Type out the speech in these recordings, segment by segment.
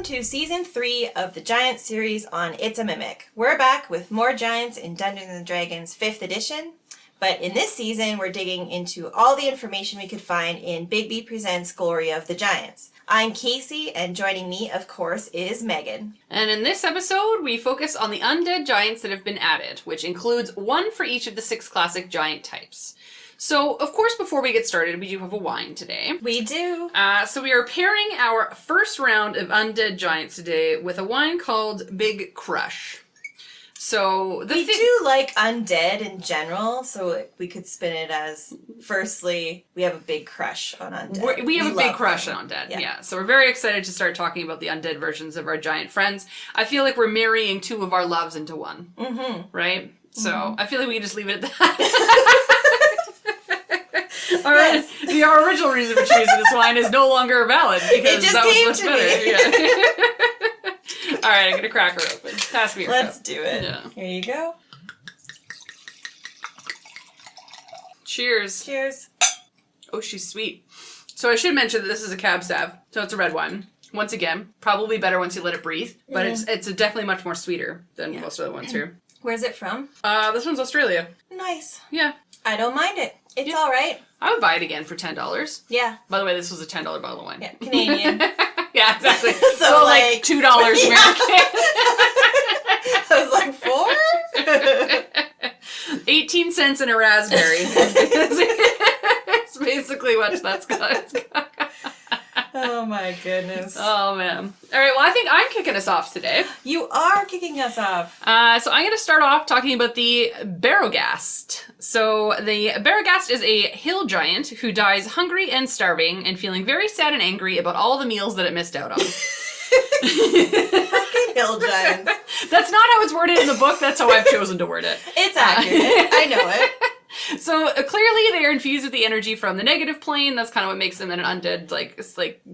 to Season 3 of the Giant series on It's a Mimic. We're back with more Giants in Dungeons & Dragons 5th edition, but in this season we're digging into all the information we could find in Big B Presents Glory of the Giants. I'm Casey, and joining me, of course, is Megan. And in this episode, we focus on the Undead Giants that have been added, which includes one for each of the 6 classic Giant types. So, of course, before we get started, we do have a wine today. We do. So we are pairing our first round of Undead Giants today with a wine called Big Crush. So we do like undead in general, so we could spin it as, firstly, we have a big crush on undead. We have a big crush on undead, yeah. So we're very excited to start talking about the undead versions of our giant friends. I feel like we're marrying 2 of our loves into one, right? So I feel like we can just leave it at that. All right, yes. Our original reason for choosing this wine is no longer valid because that was much better. Yeah. All right, I'm gonna crack her open. Pass me your Let's cup. do it. Yeah. Here you go. Cheers. Cheers. Oh, she's sweet. So I should mention that this is a cab sav, so it's a red wine. Once again, probably better once you let it breathe, but it's definitely much more sweeter than most other ones here. Where's it from? This one's Australia. Nice. Yeah. I don't mind it. It's all right. I would buy it again for $10. Yeah. By the way, this was a $10 bottle of wine. Yeah, Canadian. Yeah, exactly. So like $2 American. I was like, 4? 18 cents in a raspberry. It's basically what that's got. Oh my goodness. Oh man. Alright, well I think I'm kicking us off today. You are kicking us off. So I'm going to start off talking about the Barrowghast. So the Barrowghast is a hill giant who dies hungry and starving and feeling very sad and angry about all the meals that it missed out on. Fucking hill giants. That's not how it's worded in the book, that's how I've chosen to word it. It's accurate. I know it. So clearly they are infused with the energy from the negative plane. That's kind of what makes them an undead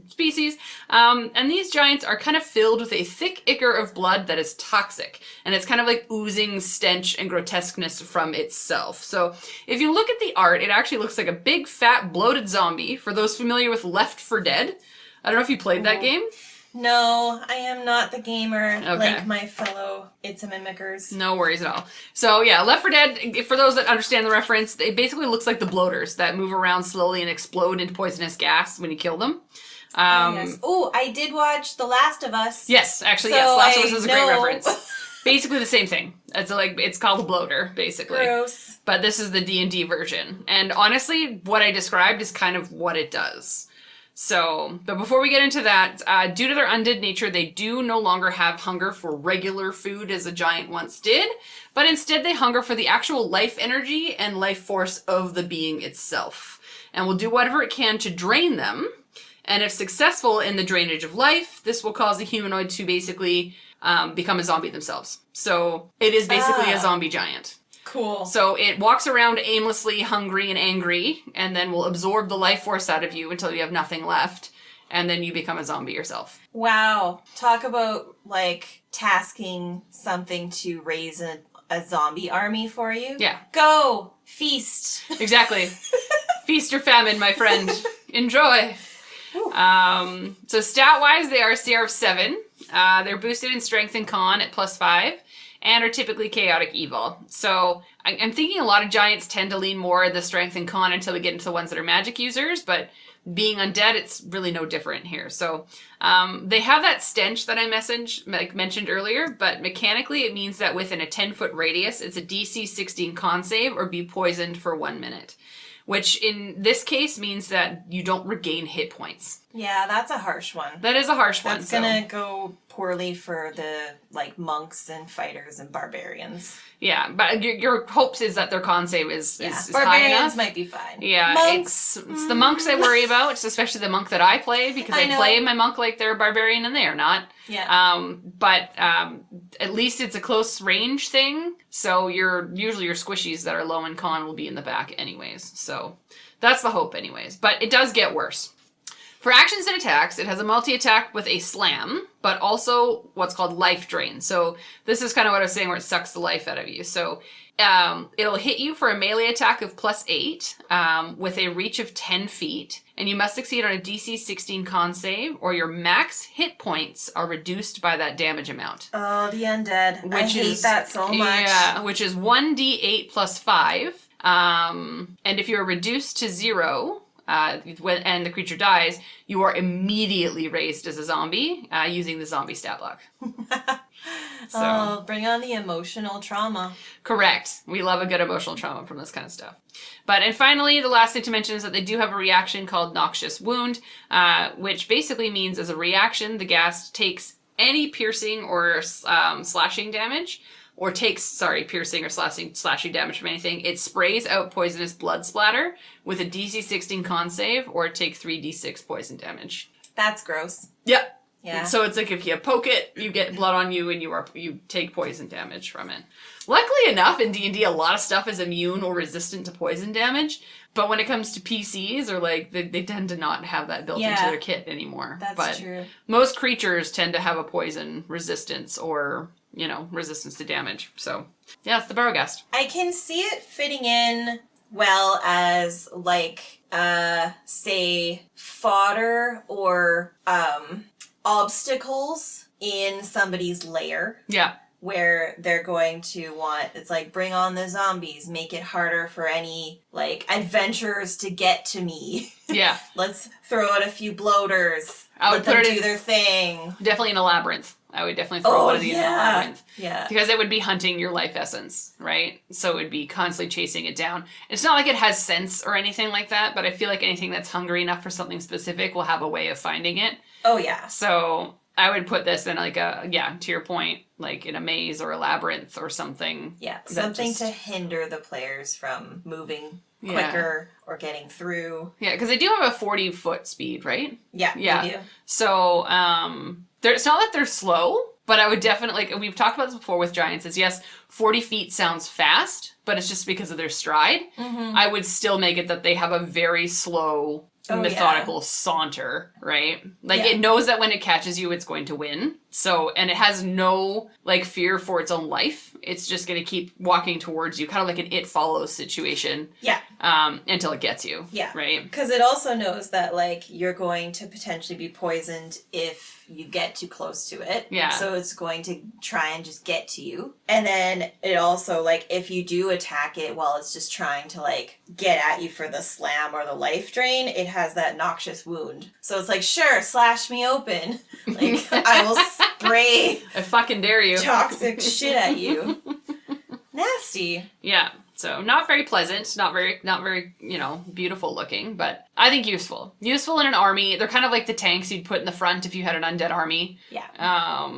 species. And these giants are kind of filled with a thick ichor of blood that is toxic. And it's kind of like oozing stench and grotesqueness from itself. So if you look at the art, it actually looks like a big, fat, bloated zombie. For those familiar with Left 4 Dead. I don't know if you played that game. No, I am not the gamer like my fellow It's a Mimickers. No worries at all. So yeah, Left 4 Dead, for those that understand the reference, it basically looks like the bloaters that move around slowly and explode into poisonous gas when you kill them. Yes. Oh, I did watch The Last of Us. Yes, actually, so yes. Last of Us is a great know. reference. Basically the same thing. It's called a bloater, basically. Gross. But this is the D&D version. And honestly, what I described is kind of what it does. So, but before we get into that, due to their undead nature, they do no longer have hunger for regular food as a giant once did, but instead they hunger for the actual life energy and life force of the being itself, and will do whatever it can to drain them. And if successful in the drainage of life, this will cause the humanoid to basically become a zombie themselves. So it is basically a zombie giant. Cool. So it walks around aimlessly, hungry and angry, and then will absorb the life force out of you until you have nothing left, and then you become a zombie yourself. Wow. Talk about, tasking something to raise a zombie army for you. Yeah. Go! Feast! Exactly. Feast or famine, my friend. Enjoy! So stat-wise, they are CR 7. They're boosted in strength and con at +5. And are typically chaotic evil. So I'm thinking a lot of giants tend to lean more the strength and con until we get into the ones that are magic users, but being undead, it's really no different here. So they have that stench that I mentioned earlier, but mechanically it means that within a 10-foot radius, it's a DC 16 con save or be poisoned for 1 minute, which in this case means that you don't regain hit points. Yeah, that's a harsh one. That is a harsh one. That's gonna go poorly for the, monks and fighters and barbarians. Yeah, but your hopes is that their con save is high enough. Barbarians might be fine. Yeah, monks. It's the monks I worry about, especially the monk that I play, because I play my monk like they're a barbarian and they are not. Yeah. But at least it's a close range thing, so usually your squishies that are low in con will be in the back anyways. So that's the hope anyways. But it does get worse. For actions and attacks, it has a multi-attack with a slam, but also what's called life drain. So this is kind of what I was saying, where it sucks the life out of you. So it'll hit you for a melee attack of +8 with a reach of 10 feet, and you must succeed on a DC 16 con save, or your max hit points are reduced by that damage amount. Oh, the undead. I hate that so much. Yeah, which is 1d8 plus 5. And if you're reduced to 0, and the creature dies, you are immediately raised as a zombie using the zombie stat block. Oh, bring on the emotional trauma. Correct. We love a good emotional trauma from this kind of stuff. And finally, the last thing to mention is that they do have a reaction called Noxious Wound, which basically means as a reaction, the ghast takes any piercing or slashing damage, or takes, piercing or slashing damage from anything. It sprays out poisonous blood splatter with a DC 16 con save, or take 3d6 poison damage. That's gross. Yep. Yeah. So it's like if you poke it, you get blood on you, and you take poison damage from it. Luckily enough, in D&D, a lot of stuff is immune or resistant to poison damage. But when it comes to PCs, or they tend to not have that built into their kit anymore. That's true. Most creatures tend to have a poison resistance, or resistance to damage. So yeah, it's the Barrowghast. I can see it fitting in well as say fodder or obstacles in somebody's lair. Yeah. Where they're going to want, it's like, bring on the zombies, make it harder for any, adventurers to get to me. Yeah. Let's throw out a few bloaters. Let them do their thing. Definitely in a labyrinth. I would definitely throw one of these in a labyrinth. Yeah. Because it would be hunting your life essence, right? So it would be constantly chasing it down. It's not like it has sense or anything like that, but I feel like anything that's hungry enough for something specific will have a way of finding it. Oh, yeah. So I would put this in to your point, in a maze or a labyrinth or something. Yeah, something to hinder the players from moving quicker or getting through. Yeah, because they do have a 40-foot speed, right? Yeah, they do. So it's not that they're slow, but I would definitely, we've talked about this before with giants, is yes, 40 feet sounds fast, but it's just because of their stride. Mm-hmm. I would still make it that they have a very slow, methodical saunter, right? It knows that when it catches you, it's going to win. So, and it has no, fear for its own life. It's just going to keep walking towards you, kind of like an It Follows situation. Yeah. Until it gets you. Yeah. Right? Because it also knows that, you're going to potentially be poisoned if you get too close to it. Yeah. So it's going to try and just get to you. And then it also, if you do attack it while it's just trying to, get at you for the slam or the life drain, it has that noxious wound. So it's sure, slash me open. I will spray I fucking dare you. Toxic shit at you. Nasty. Yeah. So not very pleasant, not very, beautiful looking, but I think useful. Useful in an army. They're kind of like the tanks you'd put in the front if you had an undead army. Yeah.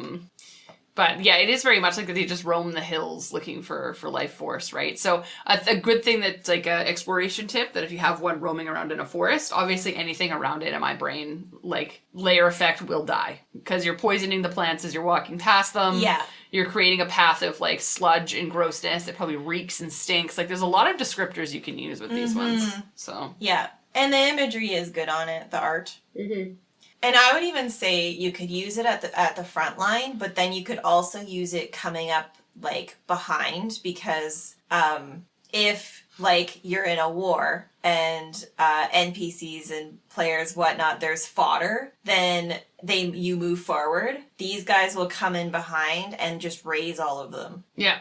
But yeah, it is very much like that they just roam the hills looking for life force, right? So a good thing that's an exploration tip, that if you have one roaming around in a forest, obviously anything around it in my brain, layer effect, will die. Because you're poisoning the plants as you're walking past them. Yeah. You're creating a path of sludge and grossness. It probably reeks and stinks. There's a lot of descriptors you can use with these ones. So yeah. And the imagery is good on it, the art. Mm-hmm. And I would even say you could use it at the front line, but then you could also use it coming up behind, because if you're in a war and NPCs and players whatnot, there's fodder, then you move forward. These guys will come in behind and just raise all of them. Yeah.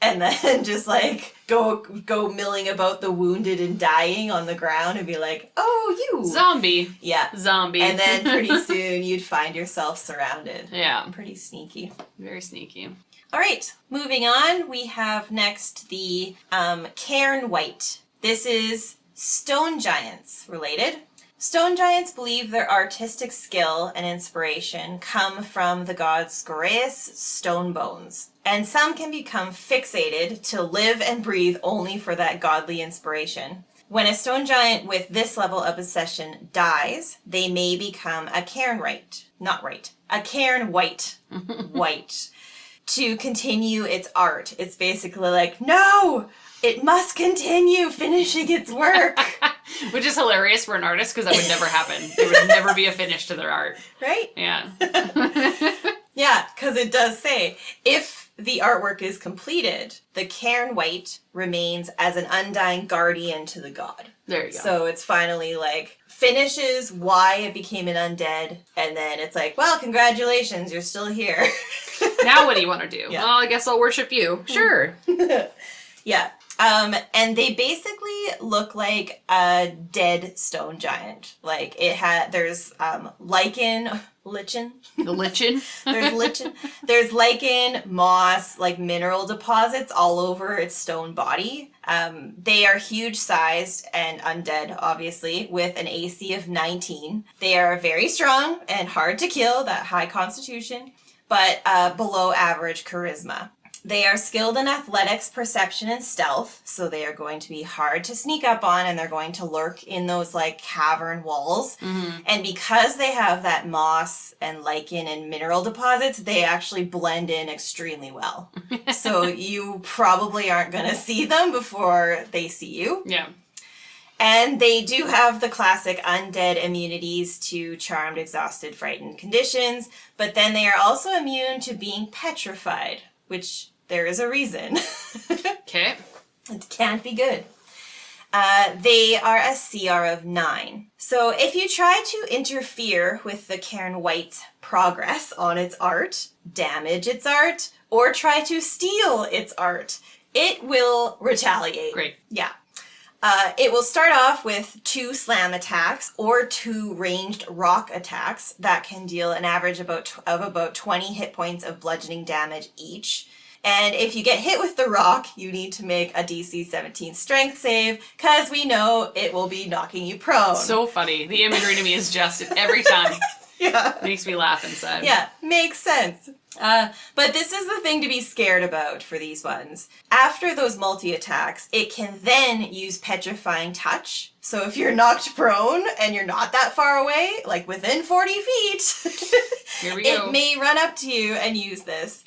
And then just go milling about the wounded and dying on the ground and be like, oh, you. Zombie. Yeah. Zombie. And then pretty soon you'd find yourself surrounded. Yeah. Pretty sneaky. Very sneaky. All right, moving on, we have next the Cairnwright. This is stone giants related. Stone giants believe their artistic skill and inspiration come from the god Scoreus' stone bones, and some can become fixated to live and breathe only for that godly inspiration. When a stone giant with this level of obsession dies, they may become a Cairnwright. Not right. A Cairnwright. White. To continue its art. It's basically no! It must continue finishing its work. Which is hilarious for an artist because that would never happen. There would never be a finish to their art. Right? Yeah. Yeah, because it does say, if the artwork is completed, the Cairnwright remains as an undying guardian to the god. There you go. So it's finally like, finishes why it became an undead, and then it's like, well, congratulations, you're still here. Now what do you want to do? Yeah. Well, I guess I'll worship you. Sure. Yeah. And they basically look like a dead stone giant. Like there's lichen. The lichen. There's lichen. There's lichen, moss, like mineral deposits all over its stone body. They are huge sized and undead, obviously, with an AC of 19. They are very strong and hard to kill, that high constitution, but below average charisma. They are skilled in athletics, perception, and stealth, so they are going to be hard to sneak up on, and they're going to lurk in those, like, cavern walls. Mm-hmm. And because they have that moss and lichen and mineral deposits, they actually blend in extremely well. So you probably aren't going to see them before they see you. Yeah. And they do have the classic undead immunities to charmed, exhausted, frightened conditions, but then they are also immune to being petrified, which there is a reason. Okay. It can't be good. They are a CR of 9. So if you try to interfere with the Cairnwright's progress on its art, damage its art, or try to steal its art, it will retaliate. Great. Yeah. It will start off with 2 slam attacks or 2 ranged rock attacks that can deal an average of about 20 hit points of bludgeoning damage each. And if you get hit with the rock, you need to make a DC 17 strength save, because we know it will be knocking you prone. So funny. The imagery to me is just every time. Yeah. Makes me laugh inside. Yeah, makes sense. But this is the thing to be scared about for these ones. After those multi-attacks, it can then use Petrifying Touch. So if you're knocked prone and you're not that far away, like within 40 feet, Here we go. It may run up to you and use this.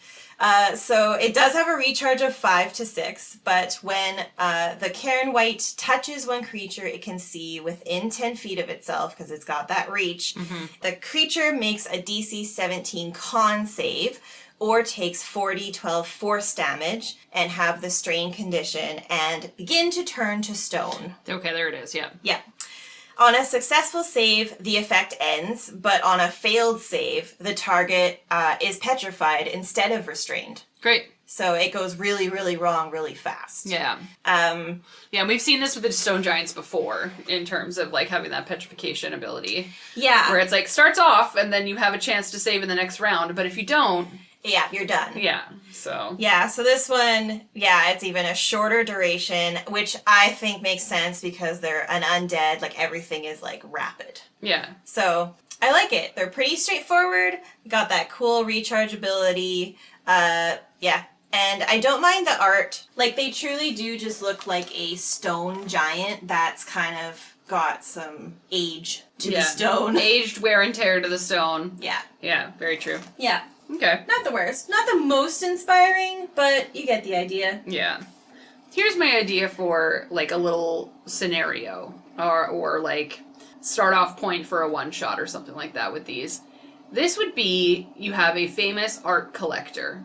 So it does have a recharge of 5 to 6, but when the Cairnwright touches one creature it can see within 10 feet of itself, because it's got that reach, the creature makes a DC 17 con save, or takes 4d12 force damage, and have the strain condition, and begin to turn to stone. Okay, there it is, yeah. Yeah. On a successful save, the effect ends, but on a failed save, the target is petrified instead of restrained. Great. So it goes really, really wrong really fast. Yeah. Yeah, we've seen this with the stone giants before, in terms of, like, having that petrification ability. Yeah. Where it's, like, starts off, and then you have a chance to save in the next round, but if you don't... Yeah, you're done. Yeah, so... Yeah, so this one, yeah, it's even a shorter duration, which I think makes sense because they're an undead, like, everything is, like, rapid. Yeah. So, I like it. They're pretty straightforward, got that cool recharge ability, yeah. And I don't mind the art. Like, they truly do just look like a stone giant that's kind of got some age to the stone. Aged wear and tear to the stone. Yeah. Yeah, very true. Yeah. Okay. Not the worst. Not the most inspiring, but you get the idea. Yeah. Here's my idea for, like, a little scenario, or like, start off point for a one-shot or something like that with these. This would be, you have a famous art collector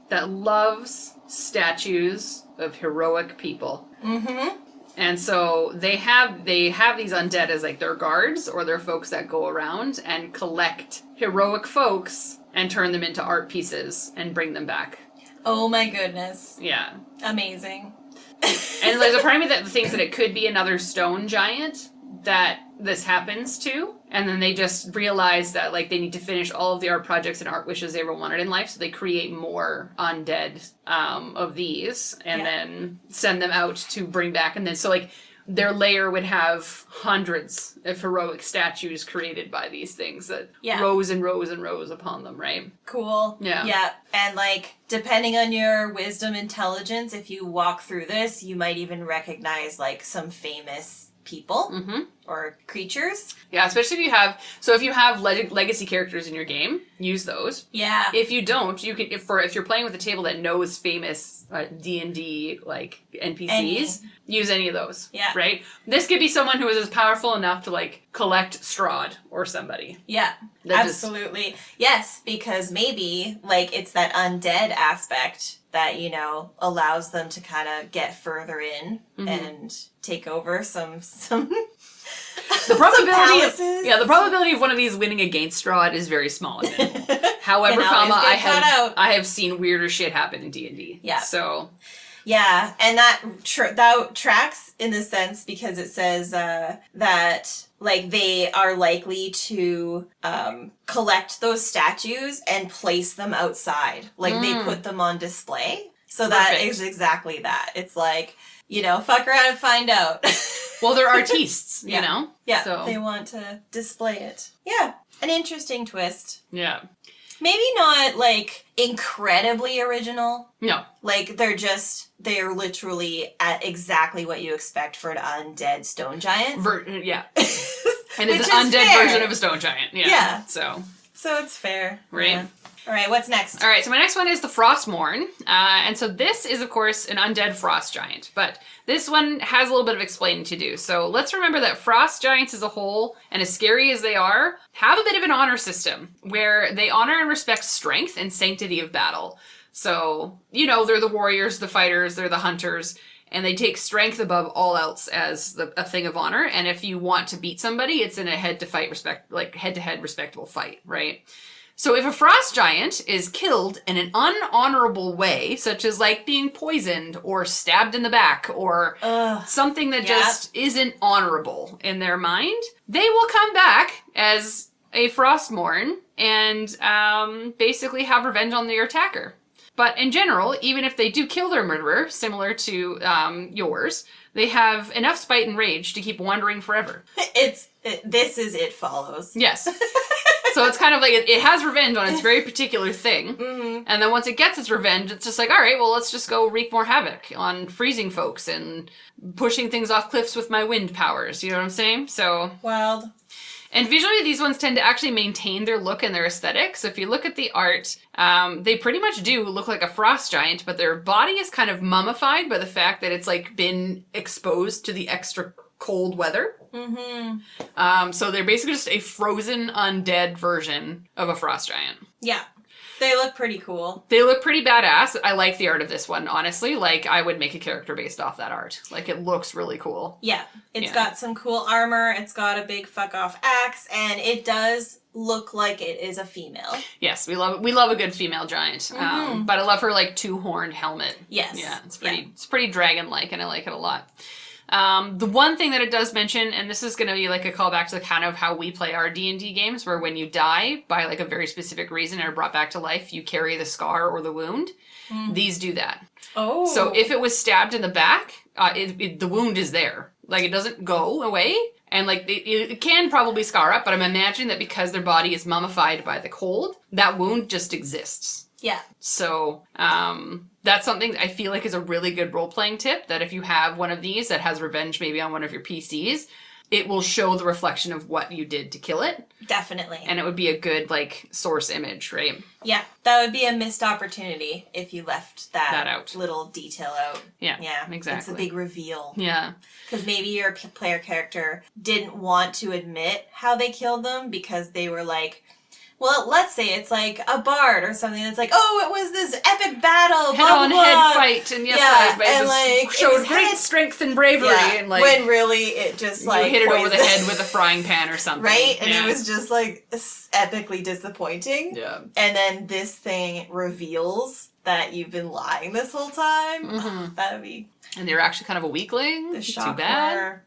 that loves statues of heroic people. Mm-hmm. And so they have these undead as, like, their guards or their folks that go around and collect heroic folks and turn them into art pieces and bring them back. Oh my goodness. Yeah. Amazing. And there's a part of me that thinks that it could be another stone giant that this happens to, and then they just realize that, like, they need to finish all of the art projects and art wishes they ever wanted in life, so they create more undead of these, and then send them out to bring back, and then, so, like, their lair would have hundreds of heroic statues created by these things that rows and rows and rows upon them, right? Cool. Yeah. Yeah. And, like, depending on your wisdom intelligence, if you walk through this, you might even recognize, like, some famous people or creatures. Yeah, especially if you have legacy characters in your game, use those. Yeah. If you don't, you can if you're playing with a table that knows famous D&D like NPCs, use any of those. Yeah. Right? This could be someone who is powerful enough to like collect Strahd or somebody. Yeah. Absolutely. Yes, because maybe like it's that undead aspect that, you know, allows them to kind of get further in and take over some the probability of one of these winning against Strahd is very small. However, I have seen weirder shit happen in D&D. Yeah. So. Yeah, and that tracks in the sense because it says that like they are likely to collect those statues and place them outside. Like they put them on display. So that is exactly that. It's like, you know, fuck around and find out. Well, they're artistes, you know? Yeah, so. They want to display it. Yeah, an interesting twist. Yeah. Maybe not, like, incredibly original. No. Like, they're literally at exactly what you expect for an undead stone giant. Yeah. And it's an undead version of a stone giant. Yeah. So it's fair. Right. Yeah. All right, what's next? All right, so my next one is the Frostmourn. And so this is, of course, an undead frost giant. But this one has a little bit of explaining to do. So let's remember that frost giants as a whole, and as scary as they are, have a bit of an honor system where they honor and respect strength and sanctity of battle. So, you know, they're the warriors, the fighters, they're the hunters, and they take strength above all else as a thing of honor. And if you want to beat somebody, it's in a head-to-head respectable fight, right? So if a frost giant is killed in an unhonorable way, such as like being poisoned or stabbed in the back or something that just isn't honorable in their mind, they will come back as a Frostmourn and basically have revenge on their attacker. But in general, even if they do kill their murderer, similar to yours, they have enough spite and rage to keep wandering forever. It follows. Yes. So it's kind of like it has revenge on its very particular thing. And then once it gets its revenge, it's just like, all right, well, let's just go wreak more havoc on freezing folks and pushing things off cliffs with my wind powers. You know what I'm saying? So wild. And visually, these ones tend to actually maintain their look and their aesthetic. So if you look at the art, they pretty much do look like a frost giant, but their body is kind of mummified by the fact that it's like been exposed to the extra cold weather. So they're basically just a frozen undead version of a frost giant. Yeah. They look pretty cool. They look pretty badass. I like the art of this one, honestly. Like, I would make a character based off that art. Like, it looks really cool. Yeah. It's got some cool armor. It's got a big fuck-off axe. And it does look like it is a female. Yes, we love a good female giant. But I love her, like, two-horned helmet. Yes. Yeah, it's pretty dragon-like, and I like it a lot. The one thing that it does mention, and this is going to be like a callback to kind of how we play our D&D games, where when you die by like a very specific reason and are brought back to life, you carry the scar or the wound. These do that. Oh. So if it was stabbed in the back, the wound is there. Like, it doesn't go away. And like it can probably scar up, but I'm imagining that because their body is mummified by the cold, that wound just exists. Yeah. So, that's something I feel like is a really good role-playing tip, that if you have one of these that has revenge maybe on one of your PCs, it will show the reflection of what you did to kill it. Definitely. And it would be a good, like, source image, right? Yeah. That would be a missed opportunity if you left that out. Little detail out. Yeah. Yeah. Exactly. It's a big reveal. Yeah. Because maybe your player character didn't want to admit how they killed them because they were like, well, let's say it's like a bard or something that's like, oh, it was this epic battle, head-on-head fight, and yes, showed great strength and bravery, and like when really it just like you hit it over the head with a frying pan or something, right? And it was just like epically disappointing. Yeah, and then this thing reveals that you've been lying this whole time. Oh, that'd be. And you're actually kind of a weakling. Too bad.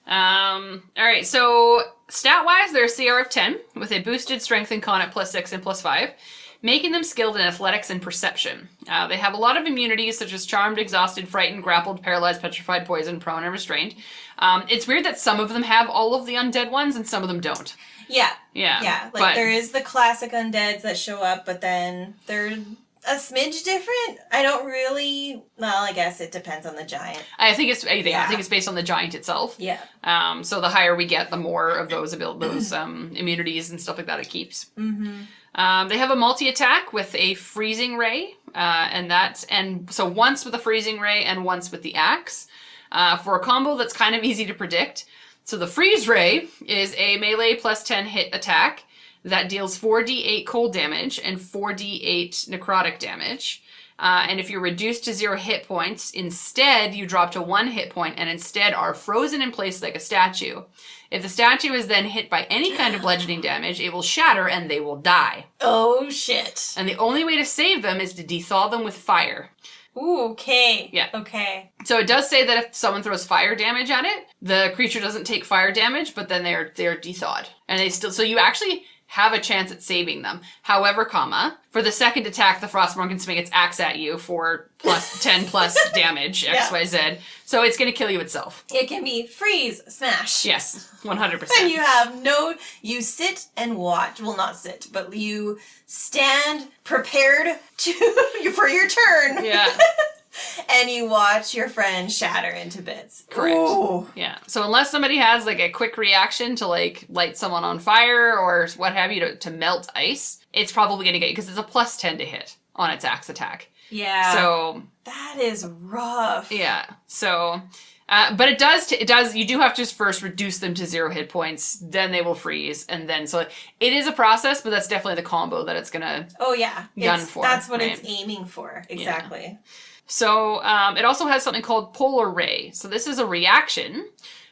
All right, so stat-wise, they're a CR of 10, with a boosted strength and con at +6 and +5, making them skilled in athletics and perception. They have a lot of immunities, such as charmed, exhausted, frightened, grappled, paralyzed, petrified, poisoned, prone, and restrained. It's weird that some of them have all of the undead ones, and some of them don't. Yeah. Yeah. Yeah, like there is the classic undeads that show up, but then they're a smidge different. I don't really. Well, I guess it depends on the giant. I think it's based on the giant itself. Yeah. So the higher we get, the more of those immunities and stuff like that it keeps. Mm-hmm. They have a multi-attack with a freezing ray, and so once with a freezing ray and once with the axe, for a combo that's kind of easy to predict. So the freeze ray is a melee plus 10 hit attack that deals 4d8 cold damage and 4d8 necrotic damage. And if you're reduced to 0 hit points, instead you drop to 1 hit point and instead are frozen in place like a statue. If the statue is then hit by any kind of bludgeoning damage, it will shatter and they will die. Oh, shit. And the only way to save them is to dethaw them with fire. Ooh, okay. Yeah. Okay. So it does say that if someone throws fire damage at it, the creature doesn't take fire damage, but then they're dethawed. And so you actually have a chance at saving them. However, for the second attack, the Frostmourn can swing its axe at you for plus 10 plus damage, XYZ. So it's going to kill you itself. It can be freeze, smash. Yes, 100%. And you sit and watch. Well, not sit, but you stand prepared for your turn. Yeah. And you watch your friend shatter into bits. Correct. Ooh. Yeah. So unless somebody has like a quick reaction to like light someone on fire or what have you to melt ice, it's probably going to get you because it's a plus 10 to hit on its axe attack. Yeah. So that is rough. Yeah. So, but it does, you do have to first reduce them to 0 hit points, then they will freeze, and then, so it is a process, but that's definitely the combo that it's going to gun for. That's what it's aiming for. Exactly. Yeah. So it also has something called Polar Ray. So this is a reaction,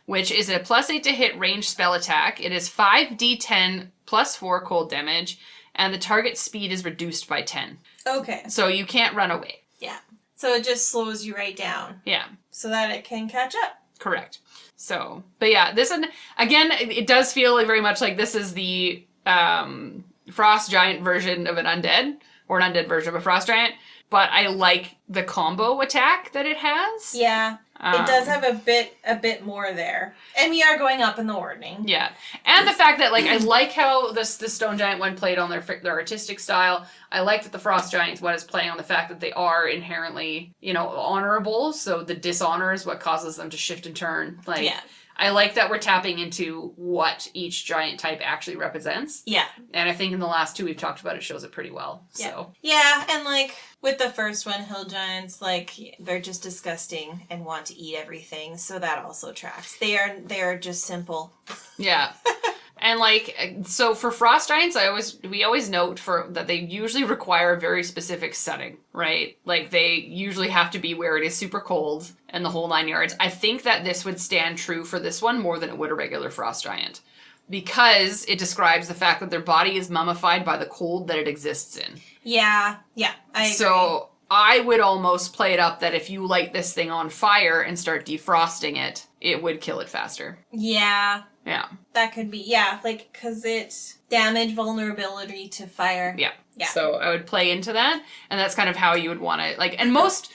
which is a plus 8 to hit range spell attack. It is 5d10 plus 4 cold damage, and the target speed is reduced by 10. Okay. So you can't run away. Yeah. So it just slows you right down. Yeah. So that it can catch up. Correct. So, but yeah, this one, again, it does feel like very much like this is the Frost Giant version of an Undead, or an Undead version of a Frost Giant. But I like the combo attack that it has. Yeah. It does have a bit more there. And we are going up in the ordning. Yeah. And the fact that, like, I like how the Stone Giant one played on their artistic style. I like that the Frost Giants one is playing on the fact that they are inherently, honorable. So the dishonor is what causes them to shift and turn. Like, yeah. I like that we're tapping into what each giant type actually represents. Yeah. And I think in the last two we've talked about it shows it pretty well. Yeah. So. Yeah, and like with the first one, Hill Giants, like they're just disgusting and want to eat everything, so that also tracks. They are just simple. Yeah. And like, so for Frost Giants, we always note that they usually require a very specific setting, right? Like they usually have to be where it is super cold and the whole 9 yards. I think that this would stand true for this one more than it would a regular Frost Giant, because it describes the fact that their body is mummified by the cold that it exists in. Yeah, I agree. So I would almost play it up that if you light this thing on fire and start defrosting it, it would kill it faster. Yeah. Yeah. That could be, like, because it's damage vulnerability to fire. Yeah. So I would play into that, and that's kind of how you would want to, like, and most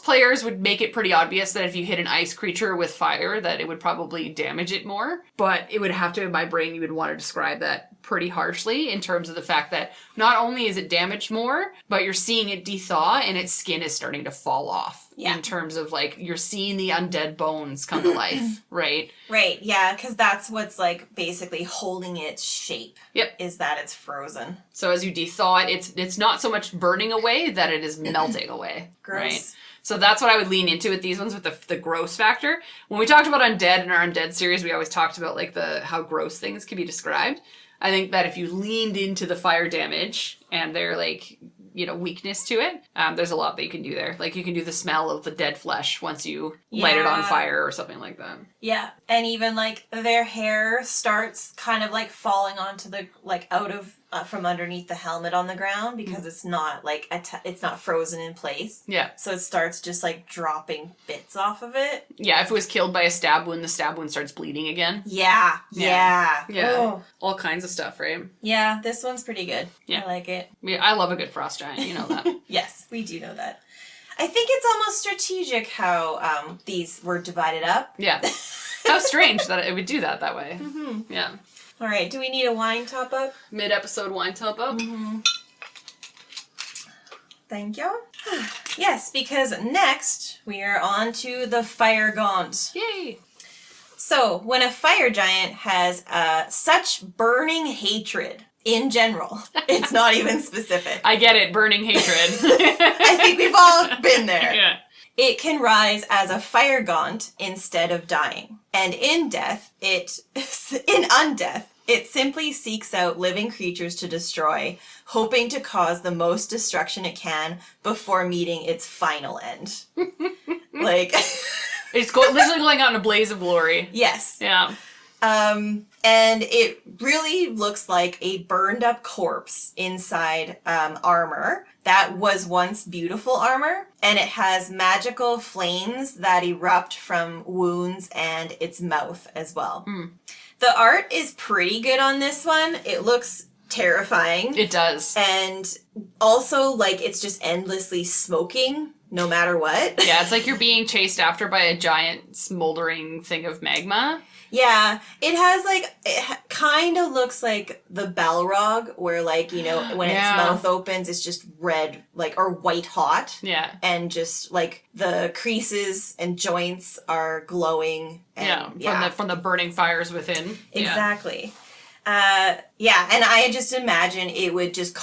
players would make it pretty obvious that if you hit an ice creature with fire, that it would probably damage it more, but it would have to, in my brain, you would want to describe that pretty harshly in terms of the fact that not only is it damaged more, but you're seeing it dethaw and its skin is starting to fall off. Yeah. In terms of, like, you're seeing the undead bones come to life, right? Right, yeah, because that's what's, like, basically holding its shape. Yep. Is that it's frozen. So as you dethaw it, it's not so much burning away that it is melting away. Gross. Right? So that's what I would lean into with these ones, with the gross factor. When we talked about Undead in our Undead series, we always talked about, like, how gross things can be described. I think that if you leaned into the fire damage and their, like, weakness to it, there's a lot that you can do there. Like, you can do the smell of the dead flesh once you light it on fire or something like that. Yeah. And even, like, their hair starts kind of, like, falling onto the, like, out of, from underneath the helmet on the ground, because it's not, like, it's not frozen in place. Yeah. So it starts just, like, dropping bits off of it. Yeah, if it was killed by a stab wound, the stab wound starts bleeding again. Yeah. Oh. All kinds of stuff, right? Yeah, this one's pretty good. Yeah. I like it. Yeah, I love a good Frost Giant, you know that. Yes, we do know that. I think it's almost strategic how these were divided up. Yeah. How strange that it would do that way. Mm-hmm. Yeah. All right, do we need a wine top-up? Mid-episode wine top-up? Mm-hmm. Thank you. Yes, because next we are on to the Firegaunt. Yay! So, when a fire giant has such burning hatred in general, it's not even specific. I get it, burning hatred. I think we've all been there. Yeah. It can rise as a Firegaunt instead of dying. And in undeath, it simply seeks out living creatures to destroy, hoping to cause the most destruction it can before meeting its final end. Like... It's literally going out in a blaze of glory. Yes. Yeah. And it really looks like a burned up corpse inside armor that was once beautiful armor, and it has magical flames that erupt from wounds and its mouth as well. Mm. The art is pretty good on this one. It looks terrifying. It does. And also, like, it's just endlessly smoking no matter what. Yeah, it's like you're being chased after by a giant smoldering thing of magma. Yeah, it has it kind of looks like the Balrog, where when its mouth opens, it's just red, or white hot. Yeah. And just the creases and joints are glowing. And, from the burning fires within. Exactly. And I just imagine it would just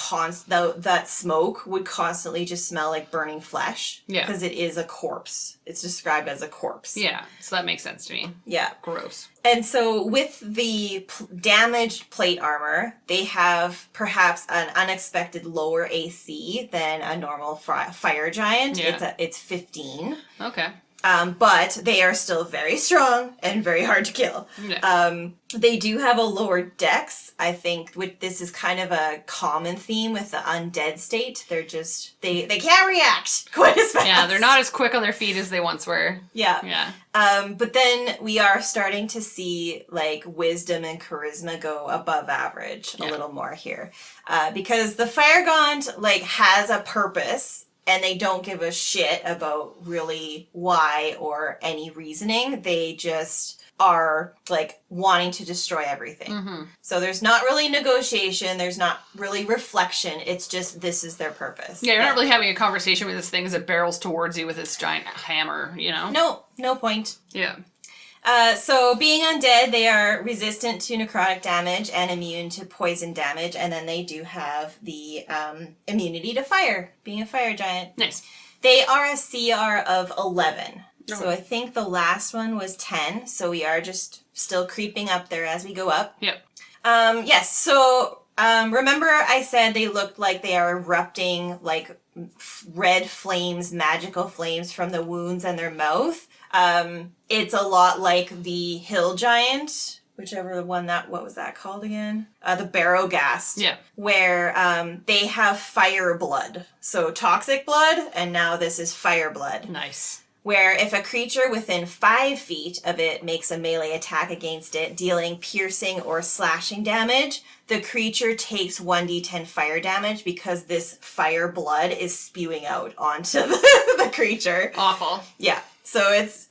that smoke would constantly just smell like burning flesh. Yeah. Because it is a corpse. It's described as a corpse. Yeah. So that makes sense to me. Yeah. Gross. And so with the damaged plate armor, they have perhaps an unexpected lower AC than a normal fire giant. Yeah. It's 15. Okay. But they are still very strong and very hard to kill. Yeah. They do have a lower dex. I think this is kind of a common theme with the undead state. They're just, they can't react quite as fast. Yeah, they're not as quick on their feet as they once were. Yeah. Yeah. But then we are starting to see wisdom and charisma go above average a little more here. Because the Firegaunt has a purpose. And they don't give a shit about really why or any reasoning. They just are wanting to destroy everything. Mm-hmm. So there's not really negotiation. There's not really reflection. It's just this is their purpose. Yeah, you're not really having a conversation with this thing as it barrels towards you with its giant hammer, No point. Yeah. So being undead, they are resistant to necrotic damage and immune to poison damage, and then they do have the immunity to fire, being a fire giant. Nice. They are a CR of 11. Okay. So I think the last one was 10, so we are just still creeping up there as we go up. Yep. Yes, so remember I said they looked like they are erupting red flames, magical flames from the wounds in their mouth. It's a lot like the hill giant, whichever one what was that called again? The Barrowghast. Yeah. Where, they have fire blood. So toxic blood, and now this is fire blood. Nice. Where if a creature within 5 feet of it makes a melee attack against it, dealing piercing or slashing damage, the creature takes 1d10 fire damage because this fire blood is spewing out onto the creature. Awful. Yeah. So it's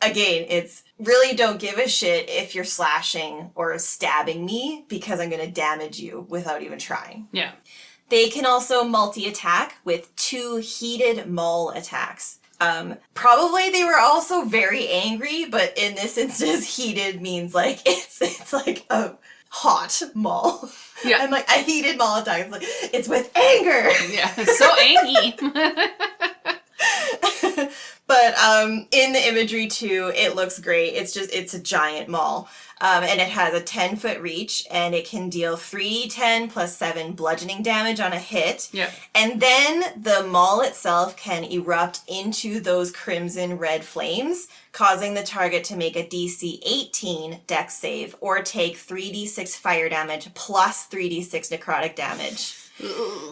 really don't give a shit if you're slashing or stabbing me because I'm going to damage you without even trying. Yeah. They can also multi-attack with 2 heated maul attacks. Probably they were also very angry, but in this instance, heated means it's like a hot maul. Yeah. And a heated maul attack. It's with anger. Yeah, it's so angry. But in the imagery too, it looks great. It's a giant maul. And it has a 10-foot reach, and it can deal 3d10 plus 7 bludgeoning damage on a hit. Yeah. And then the maul itself can erupt into those crimson red flames, causing the target to make a DC 18 dex save or take 3d6 fire damage plus 3d6 necrotic damage.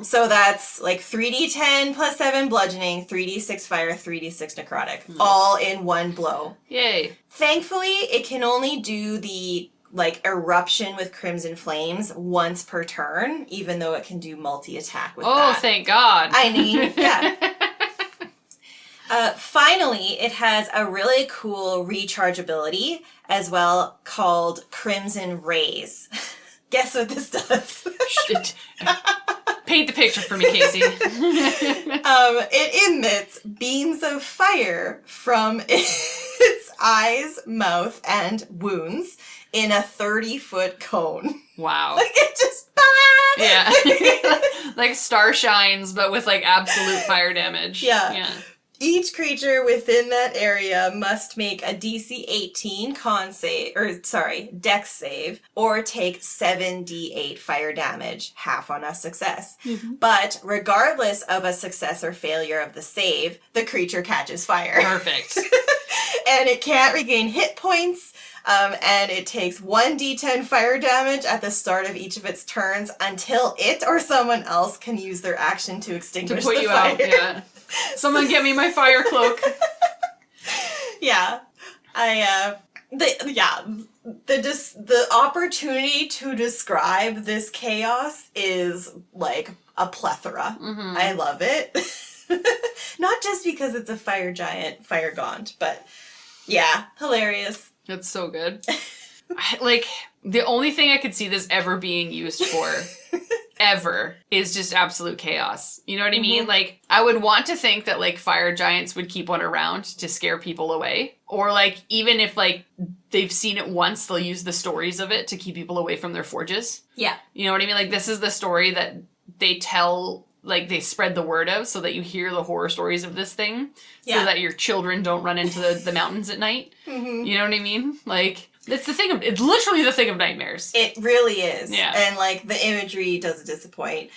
So that's 3d10 plus 7 bludgeoning, 3d6 fire, 3d6 necrotic, all in one blow. Yay. Thankfully, it can only do the eruption with crimson flames once per turn, even though it can do multi-attack with that. Oh, thank God. I mean, yeah. Finally, it has a really cool rechargeability as well called Crimson Rays. Guess what this does? Paint the picture for me, Casey. It emits beams of fire from its eyes, mouth, and wounds in a 30-foot cone. Wow. Like, it just... Yeah. Like star shines, but with like absolute fire damage. Yeah. Each creature within that area must make a DC 18 dex save, or take 7d8 fire damage, half on a success. Mm-hmm. But regardless of a success or failure of the save, the creature catches fire. Perfect. And it can't regain hit points, and it takes 1d10 fire damage at the start of each of its turns until it or someone else can use their action to extinguish the fire. Out, yeah. Someone get me my fire cloak. Yeah. The opportunity to describe this chaos is like a plethora. Mm-hmm. I love it. Not just because it's a fire giant, Firegaunt, but yeah, hilarious. That's so good. Like, the only thing I could see this ever being used for ever is just absolute chaos. You know what I mean? Like, I would want to think that, like, fire giants would keep one around to scare people away. Or, like, even if, like, they've seen it once, they'll use the stories of it to keep people away from their forges. Yeah. You know what I mean? Like, this is the story that they tell, like, they spread the word of so that you hear the horror stories of this thing. So that your children don't run into the mountains at night. Mm-hmm. You know what I mean? Like... It's literally the thing of nightmares. It really is. Yeah. And, like, the imagery doesn't disappoint.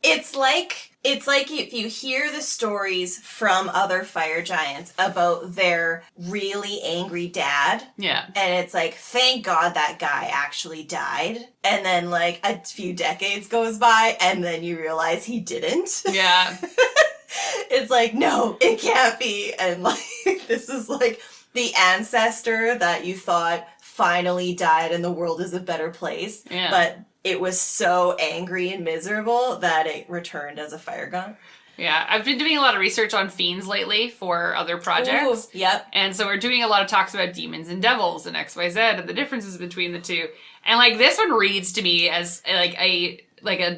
It's like if you hear the stories from other fire giants about their really angry dad. Yeah. And it's like, thank God that guy actually died. And then, like, a few decades goes by, and then you realize he didn't. Yeah. It's like, no, it can't be. And, like, this is, like, the ancestor that you thought finally died and the world is a better place. Yeah. But it was so angry and miserable that it returned as a Firegaunt. Yeah, I've been doing a lot of research on fiends lately for other projects. Ooh, yep. And so we're doing a lot of talks about demons and devils and XYZ and the differences between the two. And, like, this one reads to me as, like a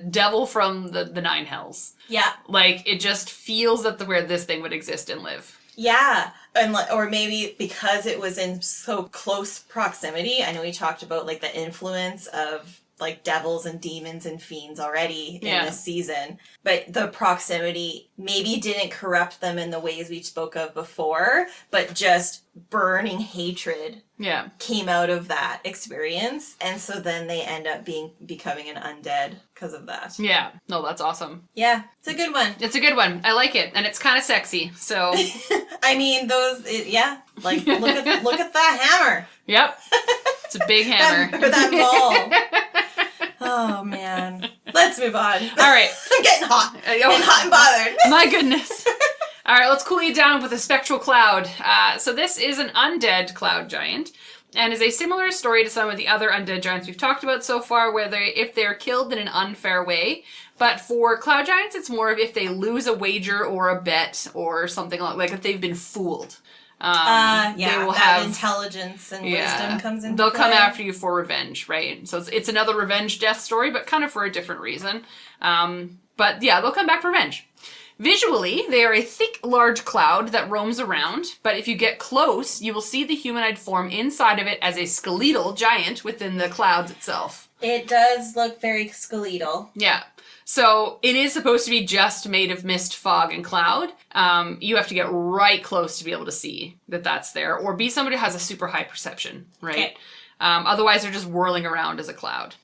devil from the Nine Hells. Yeah. Like, it just feels that where this thing would exist and live. Yeah. And, or maybe because it was in so close proximity. I know we talked about, like, the influence of, like, devils and demons and fiends already in this season. But the proximity maybe didn't corrupt them in the ways we spoke of before, but just burning hatred came out of that experience. And so then they end up becoming an undead because of that. Yeah. No, that's awesome. Yeah. It's a good one. It's a good one. I like it. And it's kind of sexy. So. I mean, like, look at that hammer. Yep. It's a big hammer. that ball. Oh, man. Let's move on. All right. I'm getting hot. Getting hot and bothered. My goodness. All right, let's cool you down with a Spectral Cloud. So this is an undead cloud giant and is a similar story to some of the other undead giants we've talked about so far, where if they're killed in an unfair way. But for cloud giants, it's more of if they lose a wager or a bet or something like if they've been fooled. They will have intelligence and wisdom comes into They'll play. come after you for revenge, right? So it's another revenge death story, but kind of for a different reason. But yeah, they'll come back for revenge. Visually, they are a thick, large cloud that roams around, but if you get close, you will see the humanoid form inside of it as a skeletal giant within the clouds itself. It does look very skeletal. Yeah. So it is supposed to be just made of mist, fog, and cloud. You have to get right close to be able to see that that's there, or be somebody who has a super high perception, right? Okay. Otherwise, they're just whirling around as a cloud.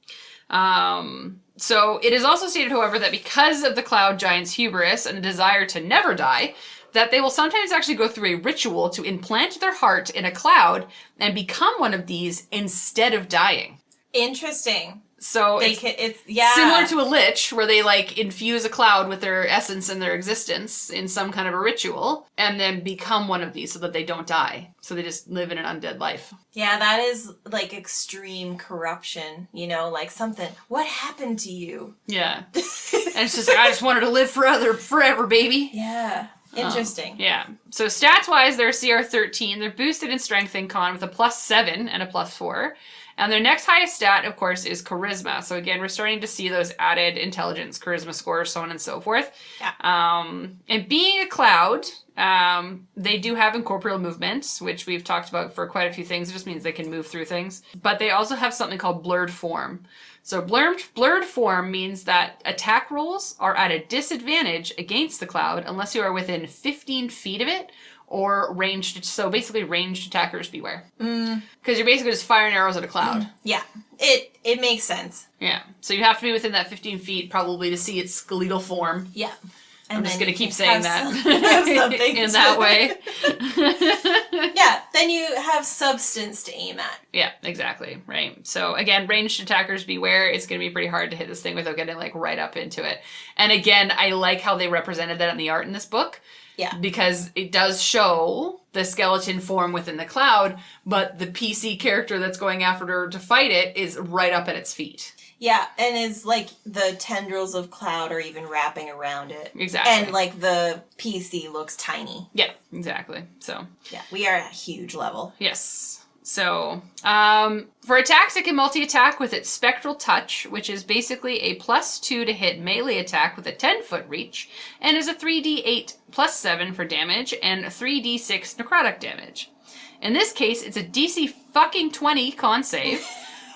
So it is also stated, however, that because of the cloud giant's hubris and a desire to never die, that they will sometimes actually go through a ritual to implant their heart in a cloud and become one of these instead of dying. Interesting. So it's similar to a lich, where they, like, infuse a cloud with their essence and their existence in some kind of a ritual, and then become one of these so that they don't die. So they just live in an undead life. Yeah, that is, like, extreme corruption, you know, like something, what happened to you? Yeah. And it's just like, I just wanted to live forever, baby. Yeah. Interesting. Yeah. So stats-wise, they're CR 13. They're boosted in strength and con with a +7 and a +4. And their next highest stat, of course, is charisma. So again, we're starting to see those added intelligence, charisma scores, so on and so forth. Yeah. And being a cloud, they do have incorporeal movements, which we've talked about for quite a few things. It just means they can move through things. But they also have something called blurred form. So blurred form means that attack rolls are at a disadvantage against the cloud unless you are within 15 feet of it, or ranged, so basically ranged attackers beware. Because you're basically just firing arrows at a cloud. Yeah, it makes sense. Yeah, so you have to be within that 15 feet probably to see its skeletal form. Yeah. I'm just going to keep saying that have something in that way. Yeah, then you have substance to aim at. Yeah, exactly, right? So again, ranged attackers beware. It's going to be pretty hard to hit this thing without getting like right up into it. And again, I like how they represented that in the art in this book. Yeah. Because it does show the skeleton form within the cloud, but the PC character that's going after her to fight it is right up at its feet. Yeah, and it's like the tendrils of cloud are even wrapping around it. Exactly. And like the PC looks tiny. Yeah, exactly. So. Yeah, we are at a huge level. Yes. So, for attacks, it can multi-attack with its Spectral Touch, which is basically a +2 to hit melee attack with a 10-foot reach, and is a 3d8 +7 for damage, and 3d6 necrotic damage. In this case, it's a DC fucking 20 con save,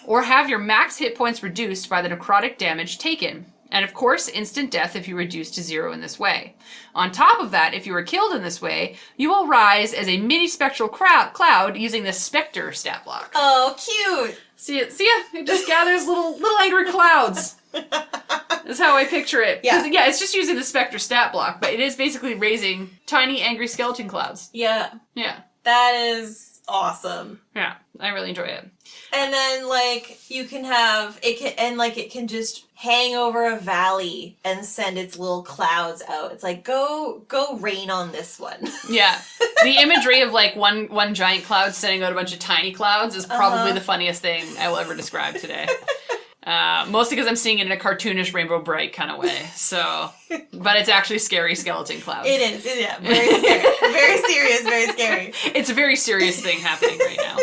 or have your max hit points reduced by the necrotic damage taken. And of course, instant death if you reduce to 0 in this way. On top of that, if you are killed in this way, you will rise as a mini spectral cloud using the Spectre stat block. Oh, cute! See it? It just gathers little angry clouds. That's how I picture it. Yeah. Yeah, it's just using the Spectre stat block, but it is basically raising tiny angry skeleton clouds. Yeah. Yeah. That is awesome. Yeah, I really enjoy it. And then, like, you can have, it can just hang over a valley and send its little clouds out. It's like, go rain on this one. Yeah. The imagery of, like, one giant cloud sending out a bunch of tiny clouds is probably the funniest thing I will ever describe today. Mostly because I'm seeing it in a cartoonish Rainbow Bright kind of way. So, but it's actually scary skeleton clouds. It is, yeah. Very scary. Very serious, very scary. It's a very serious thing happening right now.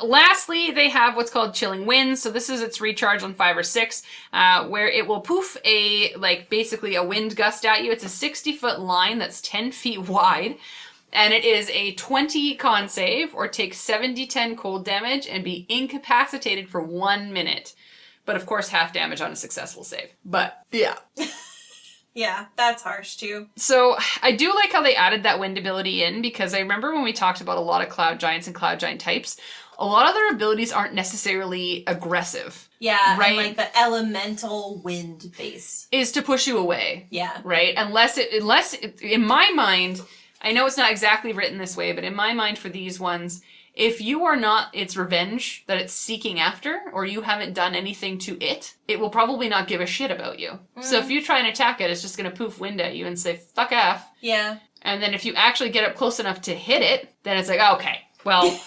Lastly, they have what's called Chilling Winds. So this is its recharge on 5 or 6, where it will poof basically a wind gust at you. It's a 60-foot line that's 10 feet wide. And it is a 20 con save, or take 7d10 cold damage and be incapacitated for 1 minute. But of course, half damage on a successful save. But, yeah. Yeah, that's harsh too. So I do like how they added that wind ability in, because I remember when we talked about a lot of cloud giants and cloud giant types, a lot of their abilities aren't necessarily aggressive. Yeah, right? And like the elemental wind base Is to push you away. Yeah. Right? Unless in my mind, I know it's not exactly written this way, but in my mind for these ones, if you are not its revenge that it's seeking after, or you haven't done anything to it, it will probably not give a shit about you. So if you try and attack it, it's just going to poof wind at you and say, fuck off. Yeah. And then if you actually get up close enough to hit it, then it's like, okay, well,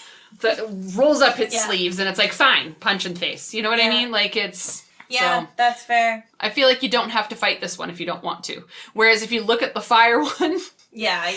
rolls up its sleeves and it's like, fine, punch in face. You know what I mean? Like it's... Yeah, so, that's fair. I feel like you don't have to fight this one if you don't want to. Whereas if you look at the fire one... Yeah,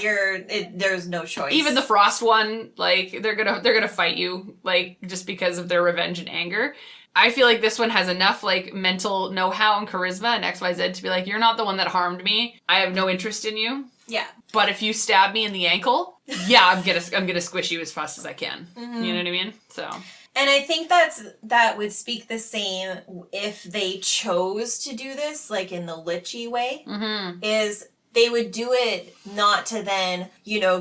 there's no choice. Even the frost one, like, they're gonna fight you, like, just because of their revenge and anger. I feel like this one has enough, like, mental know-how and charisma and XYZ to be like, you're not the one that harmed me. I have no interest in you. Yeah. But if you stab me in the ankle, yeah, I'm gonna squish you as fast as I can. Mm-hmm. You know what I mean? So... And I think that would speak the same if they chose to do this, like in the Lichy way, is they would do it not to then,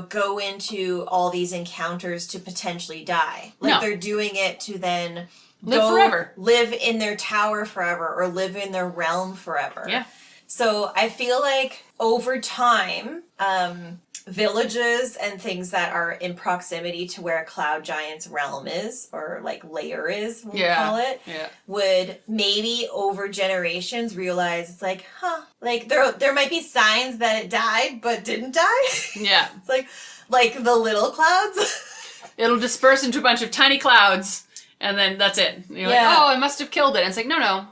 go into all these encounters to potentially die. Like they're doing it to then forever. Live in their tower forever, or live in their realm forever. Yeah. So I feel like over time, villages and things that are in proximity to where a cloud giant's realm is, or like lair is, we'll call it, would maybe over generations realize it's like, like there might be signs that it died but didn't die. Yeah. It's like the little clouds. It'll disperse into a bunch of tiny clouds, and then that's it. You're like, oh, I must have killed it. And it's like, no.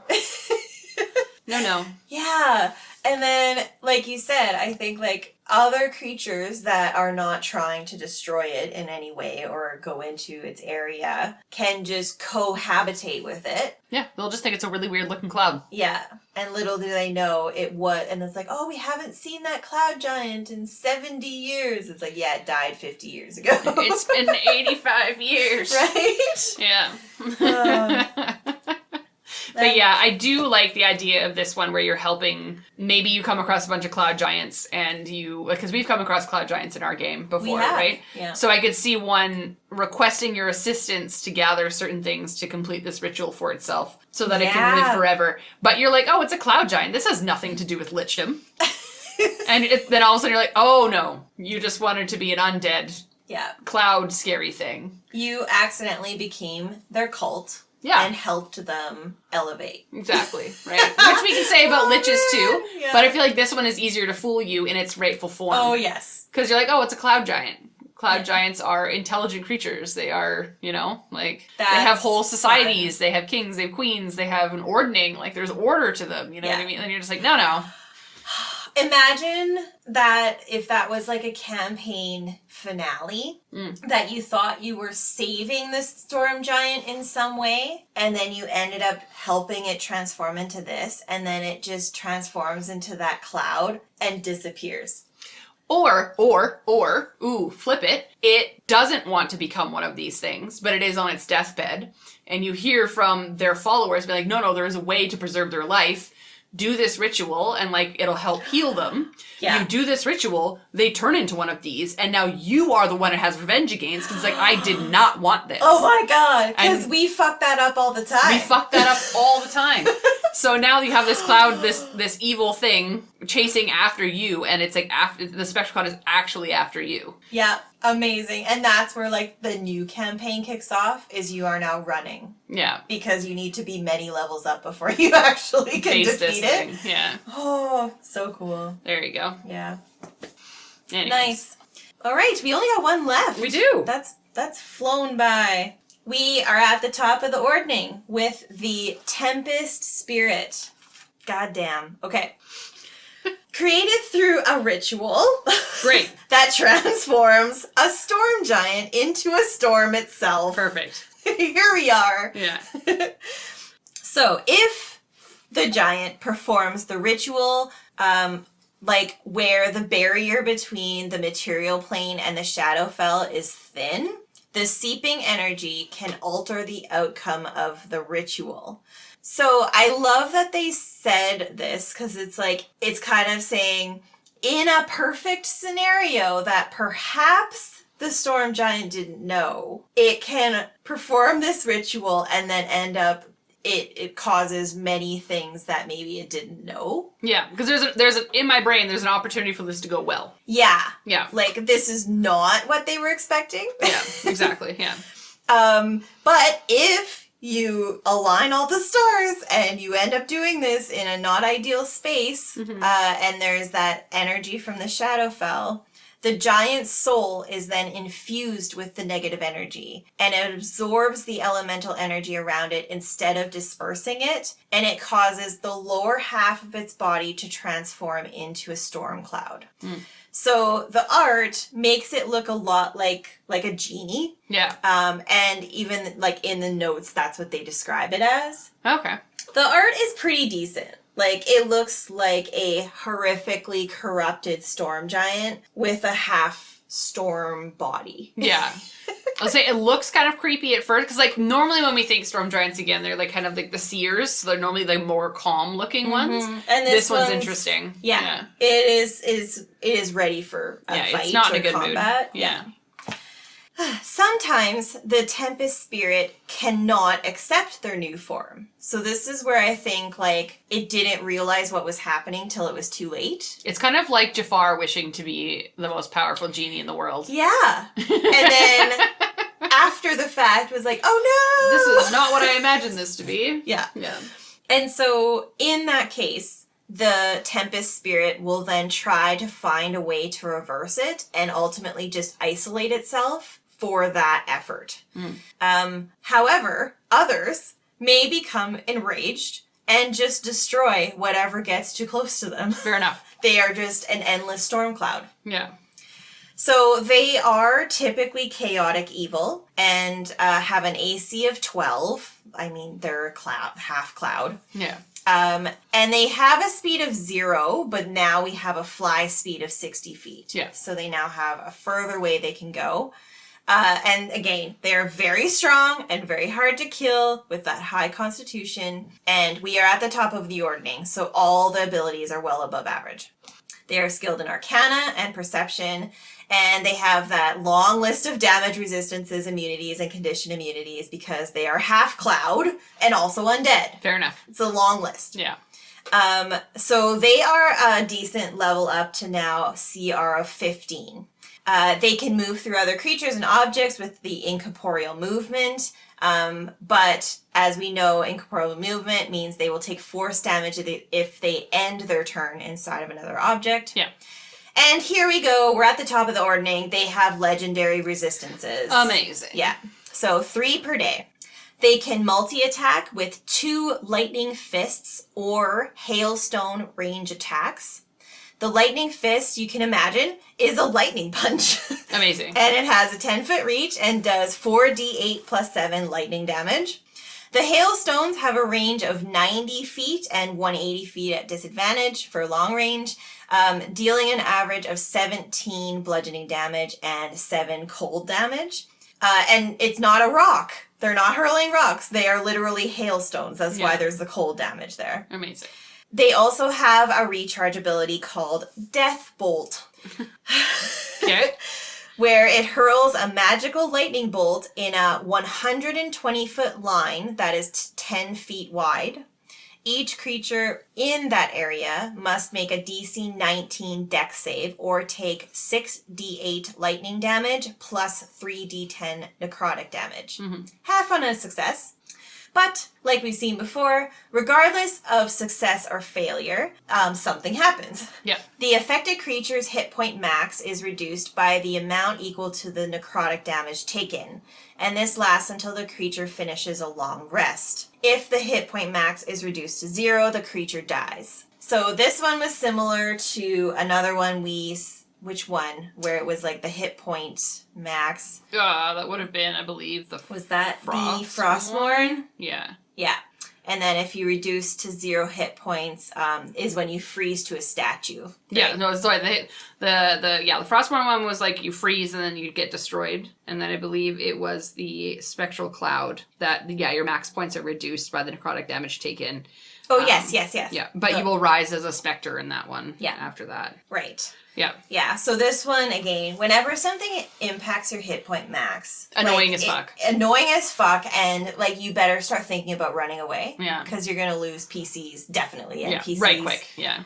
No. Yeah. And then, like you said, I think like other creatures that are not trying to destroy it in any way or go into its area can just cohabitate with it. Yeah, they'll just think it's a really weird looking cloud. Yeah. And little do they know and it's like, oh, we haven't seen that cloud giant in 70 years. It's like, yeah, it died 50 years ago. It's been 85 years. Right? Yeah. But yeah, I do like the idea of this one where you're helping. Maybe you come across a bunch of cloud giants and because we've come across cloud giants in our game before, right? Yeah. So I could see one requesting your assistance to gather certain things to complete this ritual for itself so that it can live forever. But you're like, oh, it's a cloud giant. This has nothing to do with lichdom. And then all of a sudden you're like, oh no, you just wanted to be an undead cloud scary thing. You accidentally became their cult. Yeah. And helped them elevate. Exactly, right? Which we can say about liches too, yeah. but I feel like this one is easier to fool you in its rightful form. Oh, yes. Because you're like, oh, it's a cloud giant. Cloud giants are intelligent creatures. They are, they have whole societies. Fun. They have kings, they have queens, they have an ordning. Like, there's order to them, you know what I mean? And you're just like, no. Imagine that if that was like a campaign finale, that you thought you were saving the storm giant in some way, and then you ended up helping it transform into this, and then it just transforms into that cloud and disappears. Or, flip it. It doesn't want to become one of these things, but it is on its deathbed, and you hear from their followers be like, no, there is a way to preserve their life. Do this ritual and it'll help heal them. Yeah. You do this ritual, they turn into one of these, and now you are the one that has revenge against because it's like, I did not want this. Oh my god, because we fuck that up all the time. We fuck that up all the time. So now you have this cloud, this evil thing chasing after you, and it's like the Spectral Cloud is actually after you. Yeah, amazing. And that's where the new campaign kicks off, is you are now running. Yeah. Because you need to be many levels up before you actually can defeat it. Yeah. Oh, so cool. There you go. Yeah. Anyways. Nice. All right, we only got one left. We do. That's flown by. We are at the top of the ordning with the Tempest Spirit. Goddamn. Okay. Created through a ritual. Great. That transforms a storm giant into a storm itself. Perfect. Here we are. Yeah. So if the giant performs the ritual, where the barrier between the material plane and the Shadowfell is thin, the seeping energy can alter the outcome of the ritual. So I love that they said this, because it's kind of saying, in a perfect scenario that perhaps the storm giant didn't know, it can perform this ritual and then end up it causes many things that maybe it didn't know. Yeah, because there's in my brain there's an opportunity for this to go well. Yeah. Yeah. This is not what they were expecting. Yeah, exactly. Yeah. But if you align all the stars and you end up doing this in a not ideal space, and there's that energy from the Shadowfell, the giant's soul is then infused with the negative energy, and it absorbs the elemental energy around it instead of dispersing it, and it causes the lower half of its body to transform into a storm cloud. So the art makes it look a lot like a genie. Yeah. And even in the notes, that's what they describe it as. Okay. The art is pretty decent. It looks like a horrifically corrupted storm giant with a half storm body. Yeah. I'll say it looks kind of creepy at first, because normally when we think storm giants again, they're kind of the seers, so they're normally more calm looking ones. And this one's interesting. Yeah. It is ready for a fight. It's not or in a good combat. mood. Yeah. Sometimes the Tempest Spirit cannot accept their new form. So this is where I think it didn't realize what was happening till it was too late. It's kind of like Jafar wishing to be the most powerful genie in the world. Yeah. And then after the fact was oh no! This is not what I imagined this to be. Yeah. Yeah. And so in that case, the Tempest Spirit will then try to find a way to reverse it and ultimately just isolate itself for that effort. However, others may become enraged and just destroy whatever gets too close to them. Fair enough. They are just an endless storm cloud. Yeah. So they are typically chaotic evil and have an AC of 12. I mean, they're half cloud. Yeah. And they have a speed of 0, but now we have a fly speed of 60 feet. Yeah. So they now have a further way they can go. And again, they're very strong and very hard to kill with that high constitution. And we are at the top of the ordning, so all the abilities are well above average. They are skilled in Arcana and Perception, and they have that long list of damage resistances, immunities, and condition immunities because they are half cloud and also undead. Fair enough. It's a long list. Yeah. So they are a decent level up to now CR of 15. They can move through other creatures and objects with the incorporeal movement. But as we know, incorporeal movement means they will take force damage if they end their turn inside of another object. Yeah. And here we go. We're at the top of the ordning. They have legendary resistances. Amazing. Yeah. So 3 per day. They can multi-attack with 2 lightning fists or hailstone range attacks. The lightning fist, you can imagine, is a lightning punch. Amazing. And it has a 10-foot reach and does 4d8 plus 7 lightning damage. The hailstones have a range of 90 feet and 180 feet at disadvantage for long range, dealing an average of 17 bludgeoning damage and 7 cold damage. And it's not a rock. They're not hurling rocks. They are literally hailstones. That's why there's the cold damage there. Amazing. They also have a recharge ability called Death Bolt. Okay. Where it hurls a magical lightning bolt in a 120-foot line that is 10 feet wide. Each creature in that area must make a DC 19 dex save or take 6d8 lightning damage plus 3d10 necrotic damage. Mm-hmm. Half on a success. But, like we've seen before, regardless of success or failure, something happens. Yeah. The affected creature's hit point max is reduced by the amount equal to the necrotic damage taken, and this lasts until the creature finishes a long rest. If the hit point max is reduced to 0, the creature dies. So this one was similar to another one which one? Where it was like the hit point max. That would have been, I believe, Was that the Frostmourn? Frostmourn? Yeah. Yeah. And then if you reduce to 0 hit points, is when you freeze to a statue. Right? Yeah, no, sorry. The Frostmourn one was like you freeze and then you get destroyed. And then I believe it was the Spectral Cloud that, your max points are reduced by the necrotic damage taken. Oh, yes. Yeah, but you will rise as a specter in that one after that. Right. Yeah. Yeah, so this one, again, whenever something impacts your hit point max... Annoying as fuck. Annoying as fuck, and, you better start thinking about running away. Yeah. Because you're going to lose PCs, definitely, and PCs... right quick, yeah.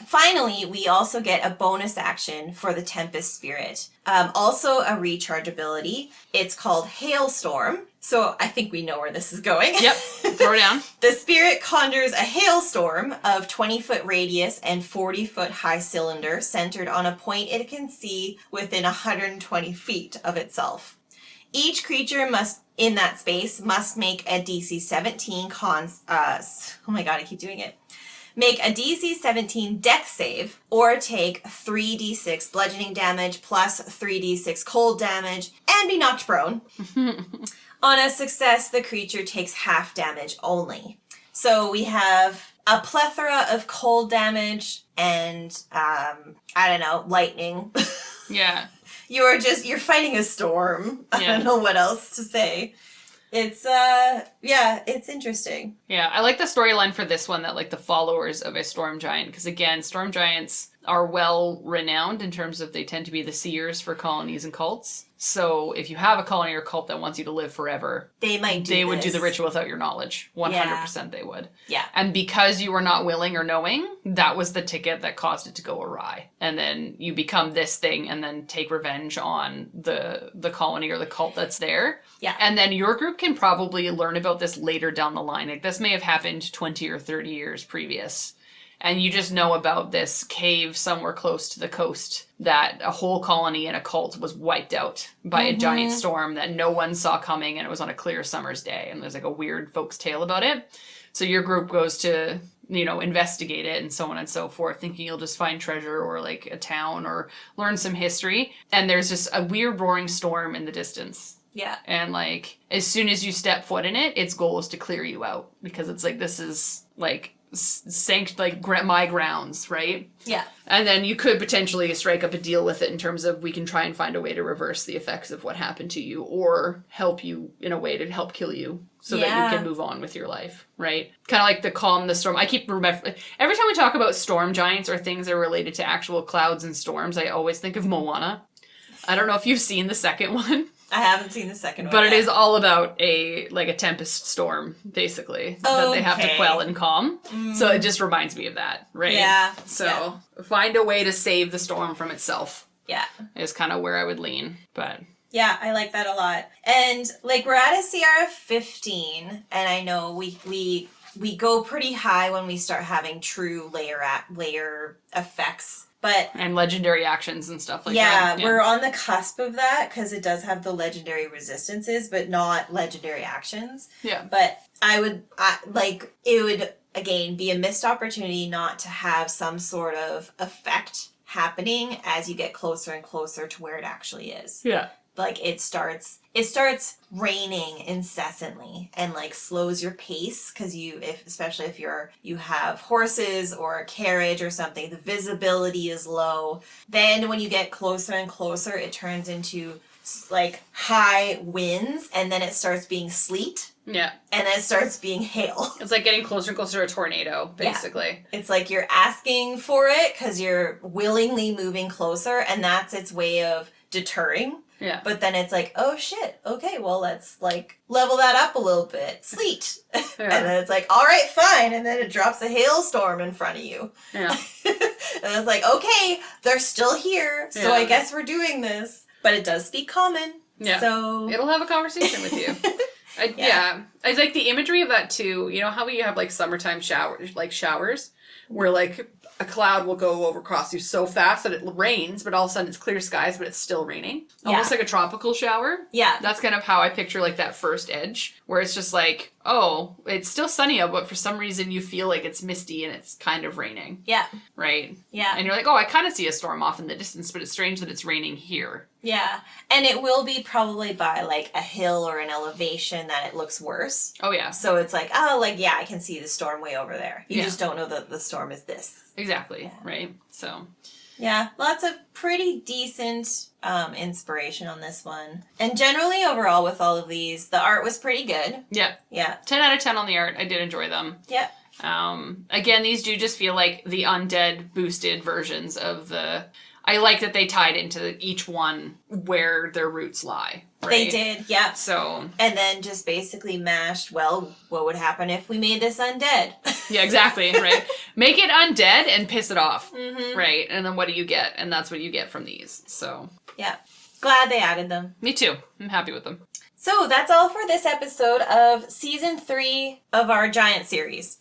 Finally, we also get a bonus action for the Tempest Spirit. Also a recharge ability. It's called Hailstorm. So I think we know where this is going. Yep, throw it down. The spirit conjures a hailstorm of 20-foot radius and 40-foot high cylinder centered on a point it can see within 120 feet of itself. Each creature in that space must make a DC 17 Make a DC 17 dex save or take 3d6 bludgeoning damage plus 3d6 cold damage and be knocked prone. On a success, the creature takes half damage only. So we have a plethora of cold damage and, lightning. Yeah. You're fighting a storm. I don't know what else to say. It's, it's interesting. Yeah, I like the storyline for this one that, the followers of a storm giant, because again, storm giants are well renowned in terms of they tend to be the seers for colonies and cults. So if you have a colony or cult that wants you to live forever, they would do the ritual without your knowledge. 100% they would. Yeah. And because you were not willing or knowing, that was the ticket that caused it to go awry. And then you become this thing and then take revenge on the colony or the cult that's there. Yeah. And then your group can probably learn about this later down the line. This may have happened 20 or 30 years previous. And you just know about this cave somewhere close to the coast that a whole colony and a cult was wiped out by a giant storm that no one saw coming, and it was on a clear summer's day. And there's like a weird folks tale about it. So your group goes to, investigate it and so on and so forth, thinking you'll just find treasure or like a town or learn some history. And there's just a weird roaring storm in the distance. Yeah. And like, as soon as you step foot in it, its goal is to clear you out, because it's like, this is like my grounds, right? Yeah. And then you could potentially strike up a deal with it in terms of, we can try and find a way to reverse the effects of what happened to you, or help you in a way to help kill you so that you can move on with your life, right? Kind of like the calm the storm. I keep remembering, every time we talk about storm giants or things that are related to actual clouds and storms, I always think of Moana. I don't know if you've seen the second one. I haven't seen the second one But yet. it is all about a tempest storm, basically, that they have to quell and calm. So it just reminds me of that, right? Yeah. So find a way to save the storm from itself. Yeah. Is kind of where I would lean. But yeah, I like that a lot. And like, we're at a CR of 15, and I know we go pretty high when we start having true layer effects. And legendary actions and stuff like that. Yeah, we're on the cusp of that, because it does have the legendary resistances, but not legendary actions. Yeah. But it would, again, be a missed opportunity not to have some sort of effect happening as you get closer and closer to where it actually is. Yeah. Like, it starts raining incessantly and like slows your pace, because especially if you have horses or a carriage or something, the visibility is low. Then when you get closer and closer, it turns into like high winds, and then it starts being sleet. Yeah. And then it starts being hail. It's like getting closer and closer to a tornado, basically. Yeah. It's like you're asking for it because you're willingly moving closer, and that's its way of deterring. Yeah. But then it's like, oh shit, okay, well, let's like level that up a little bit. Sleet. Yeah. And then it's like, all right, fine. And then it drops a hailstorm in front of you. Yeah. And it's like, okay, they're still here, so I guess we're doing this. But it does speak common. Yeah. So it'll have a conversation with you. I like the imagery of that too. You know how we have like summertime showers where like a cloud will go over across you so fast that it rains, but all of a sudden it's clear skies, but it's still raining. Almost like a tropical shower. Yeah. That's kind of how I picture like that first edge, where it's just like, oh, it's still sunny out, but for some reason you feel like it's misty and it's kind of raining. Yeah. Right? Yeah. And you're like, oh, I kind of see a storm off in the distance, but it's strange that it's raining here. Yeah. And it will be probably by like a hill or an elevation that it looks worse. Oh, yeah. So it's like, oh, like, yeah, I can see the storm way over there. You just don't know that the storm is this. Exactly. Right? So. Yeah, lots of pretty decent inspiration on this one. And generally, overall, with all of these, the art was pretty good. Yeah. Yeah. 10 out of 10 on the art. I did enjoy them. Yep. Again, these do just feel like the undead boosted versions of the... I like that they tied into each one where their roots lie. Right? They did, yeah. So... And then just basically mashed, well, what would happen if we made this undead? Yeah, exactly, right? Make it undead and piss it off, mm-hmm. right? And then what do you get? And that's what you get from these, so... Yeah. Glad they added them. Me too. I'm happy with them. So that's all for this episode of Season 3 of our Giant series.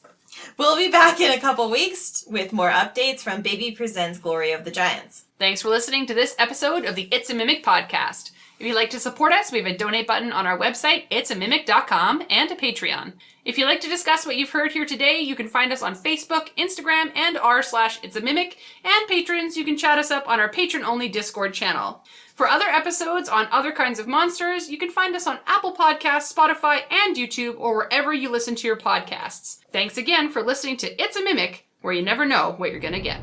We'll be back in a couple weeks with more updates from Baby Presents Glory of the Giants. Thanks for listening to this episode of the It's a Mimic podcast. If you'd like to support us, we have a donate button on our website, itsamimic.com, and a Patreon. If you'd like to discuss what you've heard here today, you can find us on Facebook, Instagram, and r/itsamimic, and patrons, you can chat us up on our patron-only Discord channel. For other episodes on other kinds of monsters, you can find us on Apple Podcasts, Spotify, and YouTube, or wherever you listen to your podcasts. Thanks again for listening to It's a Mimic, where you never know what you're gonna get.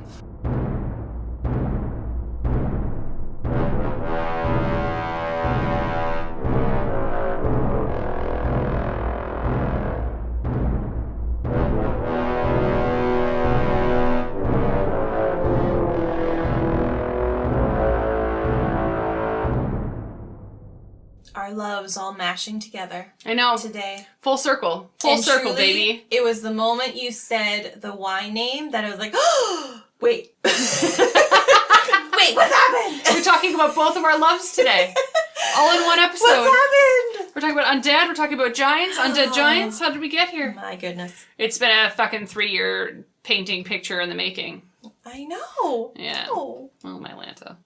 Our loves all mashing together. I know. Today. Full circle. Full And circle, truly, baby. It was the moment you said the wine name that I was like, oh, wait. Wait, what's happened? We're talking about both of our loves today. All in one episode. What's happened? We're talking about undead. We're talking about giants. Undead giants. How did we get here? My goodness. It's been a fucking 3-year painting picture in the making. I know. Yeah. Oh. Oh, my Lanta.